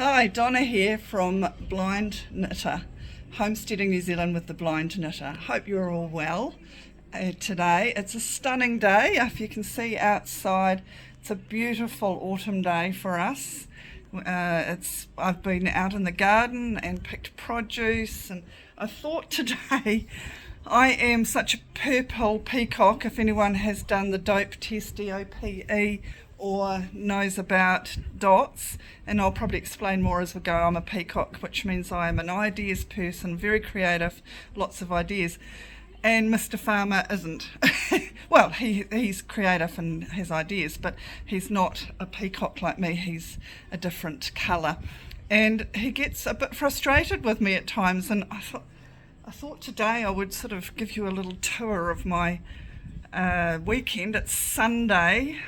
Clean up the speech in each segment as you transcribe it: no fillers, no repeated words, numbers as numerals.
Hi, Donna here from Blind Knitter, Homesteading New Zealand with the Blind Knitter. Hope you're all well today. It's a stunning day. If you can see outside, it's a beautiful autumn day for us. I've been out in the garden and picked produce, and I thought today I am such a purple peacock. If anyone has done the DOPE test, DOPE, or knows about dots, and I'll probably explain more as we go. I'm a peacock, which means I am an ideas person, very creative, lots of ideas. And Mr. Farmer isn't. Well, he's creative and has ideas, but he's not a peacock like me. He's a different colour. And he gets a bit frustrated with me at times, and I thought today I would sort of give you a little tour of my weekend. It's Sunday.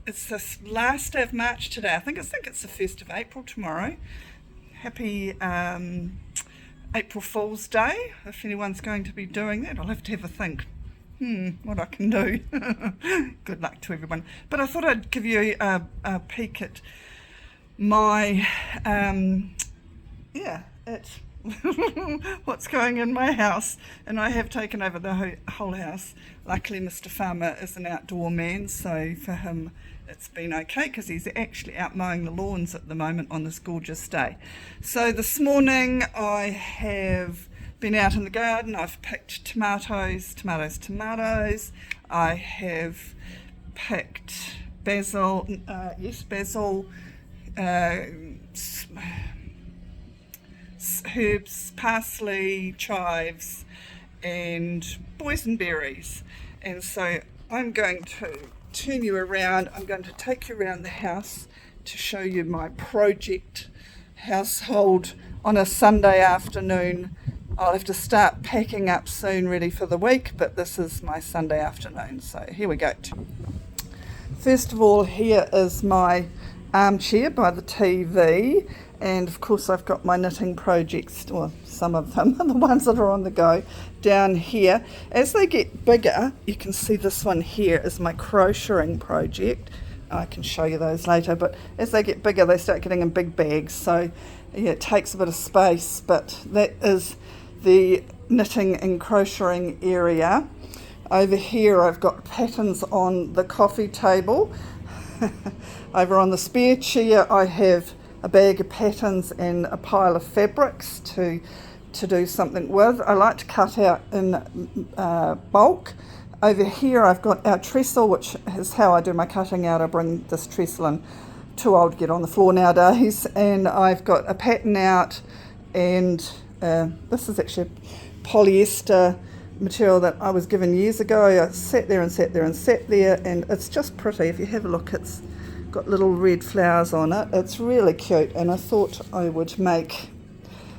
It's the last day of March today. I think it's the 1st of April tomorrow. Happy April Fool's Day. If anyone's going to be doing that, I'll have to have a think. What I can do. Good luck to everyone. But I thought I'd give you a peek at my, what's going in my house. And I have taken over the whole house. Luckily, Mr. Farmer is an outdoor man, so for him it's been okay because he's actually out mowing the lawns at the moment on this gorgeous day. So this morning I have been out in the garden. I've picked tomatoes. I have picked basil, herbs, parsley, chives, and boysenberries. And so I'm going to turn you around. I'm going to take you around the house to show you my project household on a Sunday afternoon. I'll have to start packing up soon, ready for the week, but this is my Sunday afternoon. So here we go. First of all, here is my armchair by the TV. And of course I've got my knitting projects, or some of them, the ones that are on the go, down here. As they get bigger, you can see this one here is my crocheting project. I can show you those later, but as they get bigger, they start getting in big bags. So yeah, it takes a bit of space, but that is the knitting and crocheting area. Over here I've got patterns on the coffee table. Over on the spare chair I have a bag of patterns and a pile of fabrics to do something with. I like to cut out in bulk. Over here I've got our trestle, which is how I do my cutting out. I bring this trestle in, too old to get on the floor nowadays, and I've got a pattern out, and this is actually polyester material that I was given years ago. I sat there, and it's just pretty. If you have a look, it's got little red flowers on it. It's really cute, and I thought I would make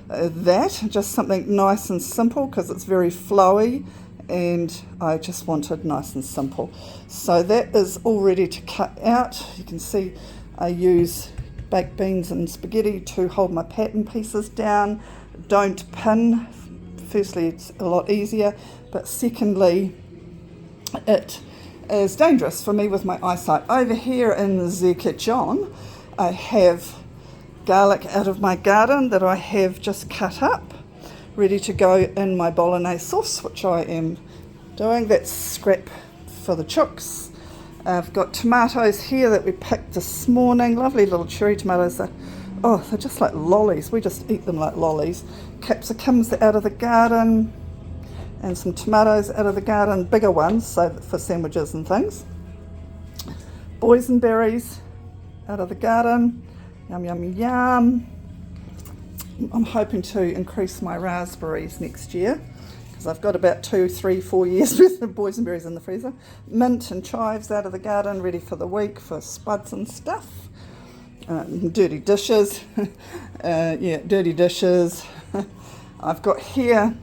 that just something nice and simple because it's very flowy, and I just wanted nice and simple. So that is all ready to cut out. You can see I use baked beans and spaghetti to hold my pattern pieces down. Don't pin. Firstly, it's a lot easier, but secondly, it is dangerous for me with my eyesight. Over here in the kitchen, I have garlic out of my garden that I have just cut up, ready to go in my bolognese sauce, which I am doing. That's scrap for the chooks. I've got tomatoes here that we picked this morning, lovely little cherry tomatoes. They're just like lollies. We just eat them like lollies. Capsicums out of the garden, and some tomatoes out of the garden, bigger ones, so for sandwiches and things. Boysenberries out of the garden, yum, yum, yum. I'm hoping to increase my raspberries next year, because I've got about 2, 3, 4 years worth of boysenberries in the freezer. Mint and chives out of the garden, ready for the week for spuds and stuff. Dirty dishes, dirty dishes. I've got here,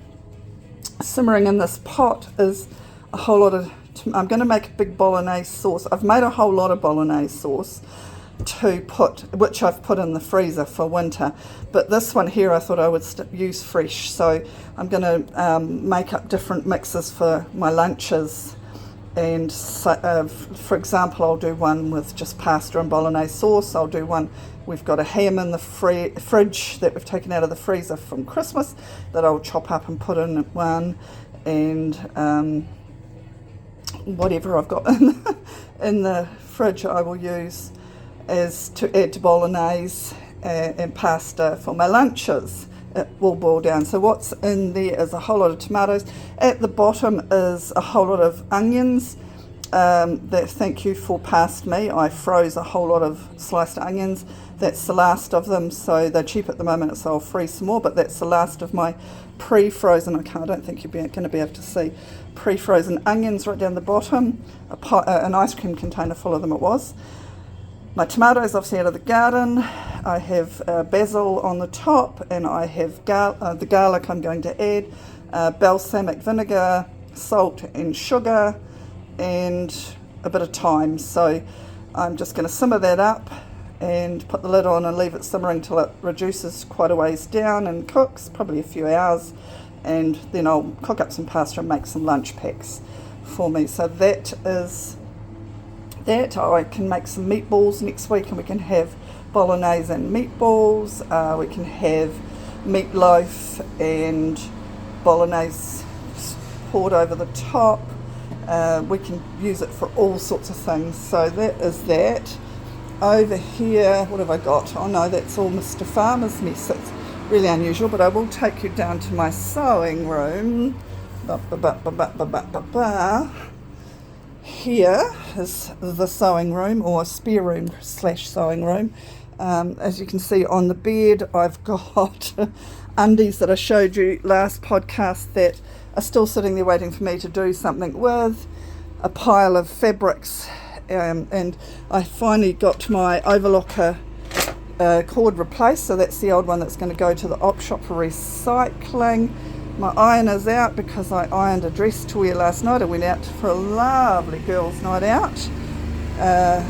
simmering in this pot is a whole lot of, I'm going to make a big bolognese sauce. I've made a whole lot of bolognese sauce to put, which I've put in the freezer for winter, but this one here I thought I would use fresh, so I'm going to make up different mixes for my lunches. And so, for example, I'll do one with just pasta and bolognese sauce. I'll do one we've got a ham in the fridge that we've taken out of the freezer from Christmas that I'll chop up and put in one, and whatever I've got in the fridge I will use as to add to bolognese and pasta for my lunches. It will boil down. So what's in there is a whole lot of tomatoes. At the bottom is a whole lot of onions. Thank you for past me. I froze a whole lot of sliced onions. That's the last of them. So they're cheap at the moment, so I'll freeze some more. But that's the last of my pre-frozen. I don't think you're going to be able to see pre-frozen onions right down the bottom. An ice cream container full of them it was. My tomatoes obviously out of the garden. I have basil on the top, and I have the garlic I'm going to add, balsamic vinegar, salt and sugar, and a bit of thyme. So I'm just going to simmer that up and put the lid on and leave it simmering till it reduces quite a ways down and cooks, probably a few hours, and then I'll cook up some pasta and make some lunch packs for me. So that is that. I can make some meatballs next week, and we can have bolognese and meatballs. We can have meatloaf and bolognese poured over the top. We can use it for all sorts of things. So that is that. Over here, what have I got? Oh no, that's all Mr. Farmer's mess. It's really unusual, but I will take you down to my sewing room. Here is the sewing room, or spare room / sewing room. As you can see on the bed, I've got undies that I showed you last podcast that are still sitting there waiting for me to do something with, a pile of fabrics, and I finally got my overlocker cord replaced, so that's the old one that's going to go to the op shop for recycling. My ironer's out because I ironed a dress to wear last night. I went out for a lovely girls' night out.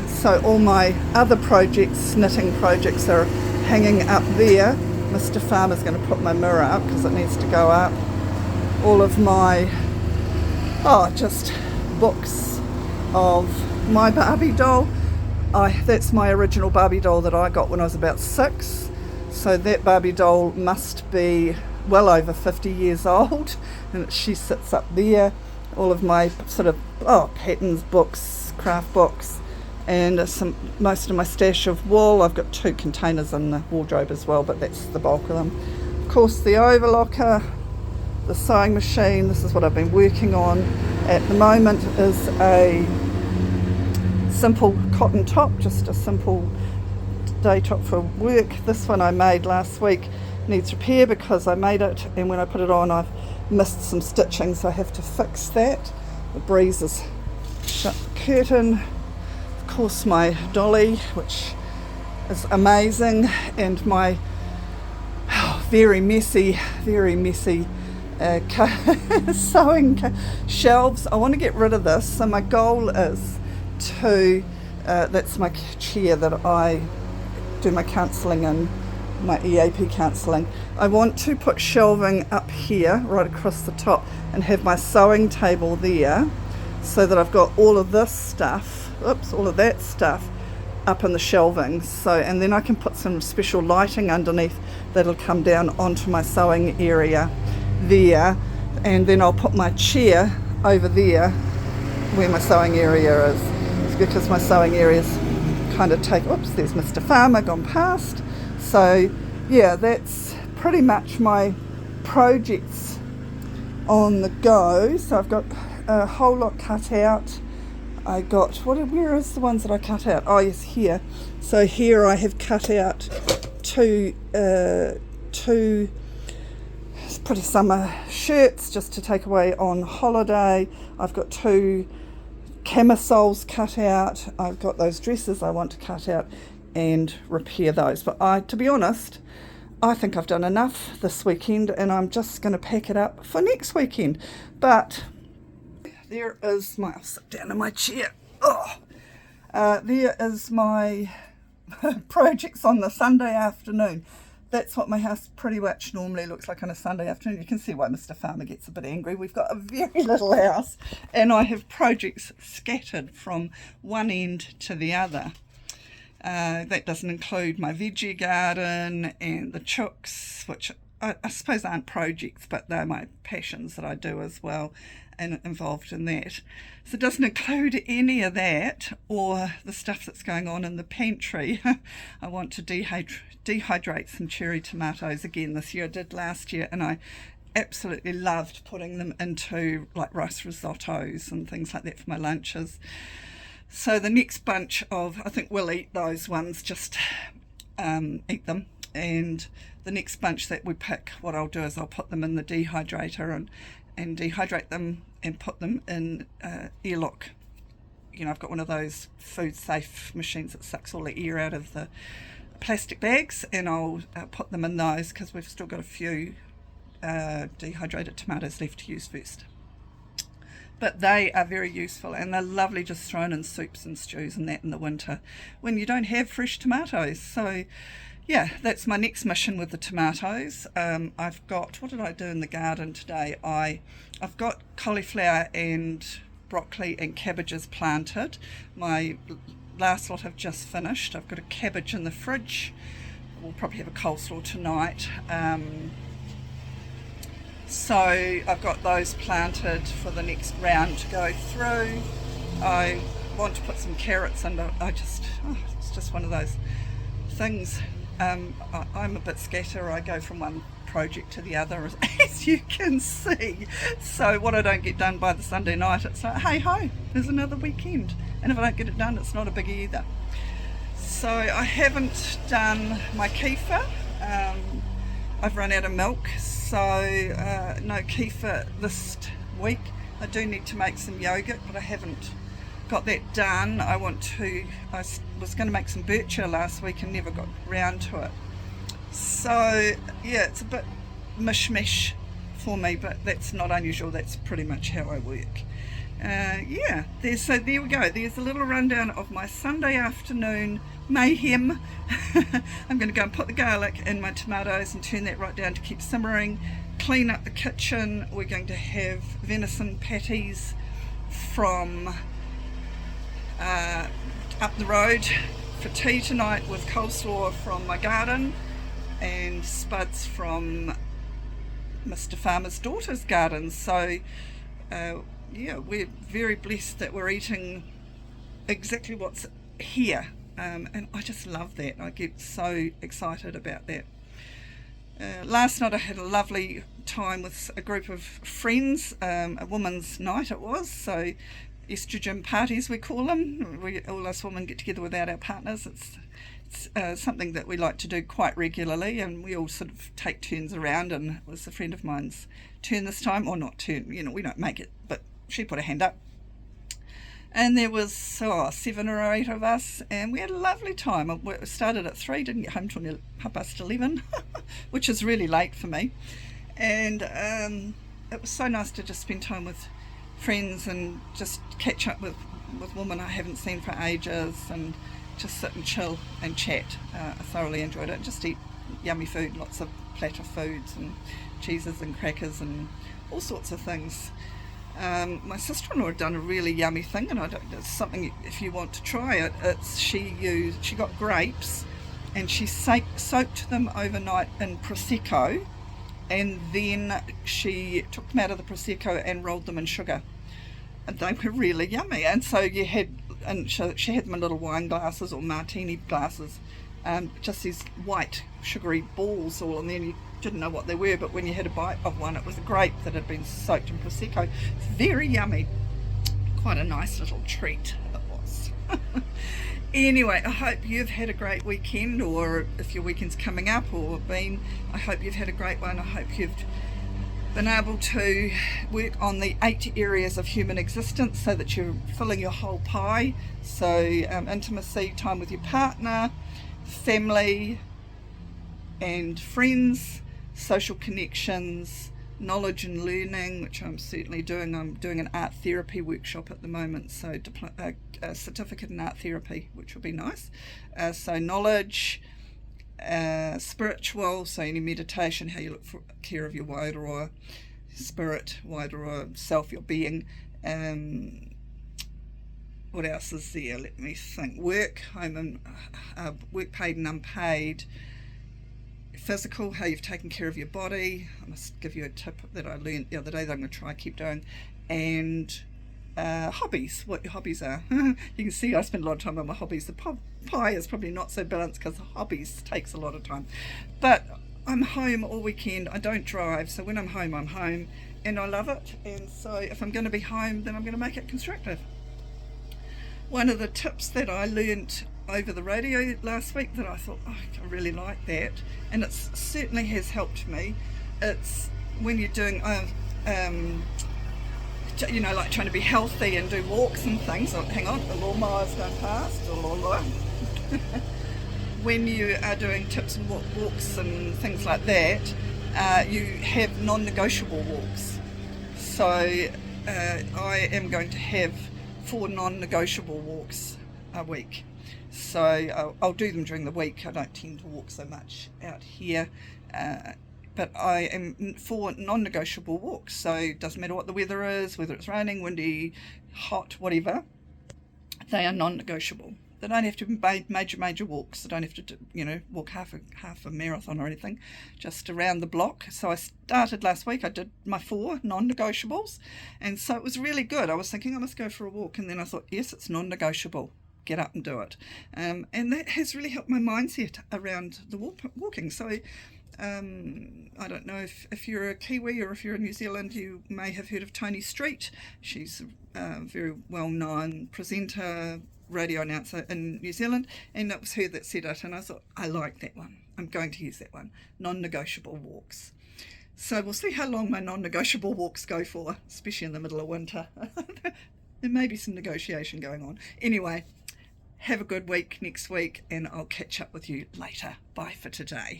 So all my other projects, knitting projects, are hanging up there. Mr. Farmer's going to put my mirror up because it needs to go up. All of my, just books of my Barbie doll. That's my original Barbie doll that I got when I was about 6. So that Barbie doll must be well over 50 years old, and she sits up there. All of my sort of patterns books, craft books, and most of my stash of wool. I've got 2 containers in the wardrobe as well, but that's the bulk of them. Of course, the overlocker, the sewing machine. This is what I've been working on at the moment, is a simple cotton top, just a simple day top for work. This one I made last week needs repair because I made it, and when I put it on I've missed some stitching, so I have to fix that. The breeze is shut the curtain. Of course, my dolly, which is amazing, and my very messy sewing shelves. I want to get rid of this, so my goal is to that's my chair that I do my counselling in, my EAP counselling. I want to put shelving up here right across the top and have my sewing table there, so that I've got all of this stuff, all of that stuff up in the shelving. So, and then I can put some special lighting underneath that'll come down onto my sewing area there, and then I'll put my chair over there where my sewing area is. It's because my sewing areas kind of there's Mr. Farmer gone past. So yeah, that's pretty much my projects on the go. So I've got a whole lot cut out. I got, where is the ones that I cut out? Oh yes, here. So here I have cut out two pretty summer shirts just to take away on holiday. I've got 2 camisoles cut out. I've got those dresses I want to cut out and repair those. But to be honest, I think I've done enough this weekend, and I'm just going to pack it up for next weekend. But there is my, I'll sit down in my chair. There is my projects on the Sunday afternoon. That's what my house pretty much normally looks like on a Sunday afternoon. You can see why Mr. Farmer gets a bit angry. We've got a very little house, and I have projects scattered from one end to the other. That doesn't include my veggie garden and the chooks, which I suppose aren't projects, but they're my passions that I do as well, and involved in that. So it doesn't include any of that or the stuff that's going on in the pantry. I want to dehydrate some cherry tomatoes again this year. I did last year, and I absolutely loved putting them into like rice risottos and things like that for my lunches. So the next bunch of, I think we'll eat those ones, just eat them. And the next bunch that we pick, what I'll do is I'll put them in the dehydrator and dehydrate them and put them in airlock. You know, I've got one of those food safe machines that sucks all the air out of the plastic bags, and I'll put them in those because we've still got a few dehydrated tomatoes left to use first. But they are very useful, and they're lovely just thrown in soups and stews and that in the winter when you don't have fresh tomatoes. So yeah, that's my next mission with the tomatoes. I've got, what did I do in the garden today? I've got cauliflower and broccoli and cabbages planted. My last lot I've just finished. I've got a cabbage in the fridge. We'll probably have a coleslaw tonight. So I've got those planted for the next round to go through. I want to put some carrots under. It's just one of those things. I'm a bit scatter. I go from one project to the other, as you can see. So what I don't get done by the Sunday night, it's like, hey ho, there's another weekend. And if I don't get it done, it's not a biggie either. So I haven't done my kefir. I've run out of milk, so no kefir this week. I do need to make some yogurt, but I haven't got that done. I was going to make some bircher last week and never got round to it. So yeah, it's a bit mishmash for me, but that's not unusual. That's pretty much how I work. So there we go. There's a little rundown of my Sunday afternoon mayhem. I'm going to go and put the garlic in my tomatoes and turn that right down to keep simmering. Clean up the kitchen. We're going to have venison patties from up the road for tea tonight, with coleslaw from my garden and spuds from Mr. Farmer's daughter's garden. So we're very blessed that we're eating exactly what's here, and I just love that. I get so excited about that. Last night I had a lovely time with a group of friends, a women's night it was, so estrogen parties we call them. All us women get together without our partners. It's something that we like to do quite regularly, and we all sort of take turns around, and it was a friend of mine's turn this time, or not turn, we don't make it, but she put her hand up. And there was 7 or 8 of us, and we had a lovely time. We started at 3, didn't get home till 11:30, which is really late for me. And it was so nice to just spend time with friends and just catch up with women I haven't seen for ages, and just sit and chill and chat. I thoroughly enjoyed it. Just eat yummy food, lots of platter foods and cheeses and crackers and all sorts of things. My sister-in-law had done a really yummy thing, and it's something if you want to try it. She got grapes and she soaked them overnight in Prosecco, and then she took them out of the Prosecco and rolled them in sugar, and they were really yummy. And so she had them in little wine glasses or martini glasses, just these white sugary balls all, and then you didn't know what they were, but when you had a bite of one, it was a grape that had been soaked in Prosecco. It's very yummy. Quite a nice little treat it was. Anyway, I hope you've had a great weekend, or if your weekend's coming up or been, I hope you've had a great one. I hope you've been able to work on the 8 areas of human existence so that you're filling your whole pie. So intimacy, time with your partner, family and friends, social connections, knowledge and learning, which I'm certainly doing. I'm doing an art therapy workshop at the moment, so a certificate in art therapy, which will be nice. So knowledge, spiritual, so any meditation, how you look for care of your Wairoa spirit, Wairoa self, your being, what else is there? Let me think. Work, home and work paid and unpaid. Physical, how you've taken care of your body. I must give you a tip that I learned the other day that I'm going to try keep doing. And hobbies, what your hobbies are. You can see I spend a lot of time on my hobbies. The pie is probably not so balanced because the hobbies takes a lot of time. But I'm home all weekend. I don't drive, so when I'm home, and I love it. And so if I'm going to be home, then I'm going to make it constructive. One of the tips that I learnt over the radio last week that I thought, oh, I really like that, and it certainly has helped me. It's when you're doing like trying to be healthy and do walks and things. Oh, hang on, the lawnmower's going past. When you are doing tips and walks and things like that, you have non-negotiable walks. So I am going to have 4 non-negotiable walks a week. So I'll do them during the week. I don't tend to walk so much out here. But I am for non-negotiable walks, so it doesn't matter what the weather is, whether it's raining, windy, hot, whatever, they are non-negotiable. They don't have to be major walks. They don't have to walk half a marathon or anything, just around the block. So I started last week. I did my 4 non-negotiables, and so it was really good. I was thinking I must go for a walk, and then I thought, yes, it's non-negotiable. Get up and do it. And that has really helped my mindset around the walking. So I don't know if you're a Kiwi or if you're in New Zealand, you may have heard of Tony Street. She's a very well-known presenter, radio announcer in New Zealand, and it was her that said it, and I thought, I like that one. I'm going to use that one. Non-negotiable walks. So we'll see how long my non-negotiable walks go for, especially in the middle of winter. There may be some negotiation going on. Anyway, have a good week next week, and I'll catch up with you later. Bye for today.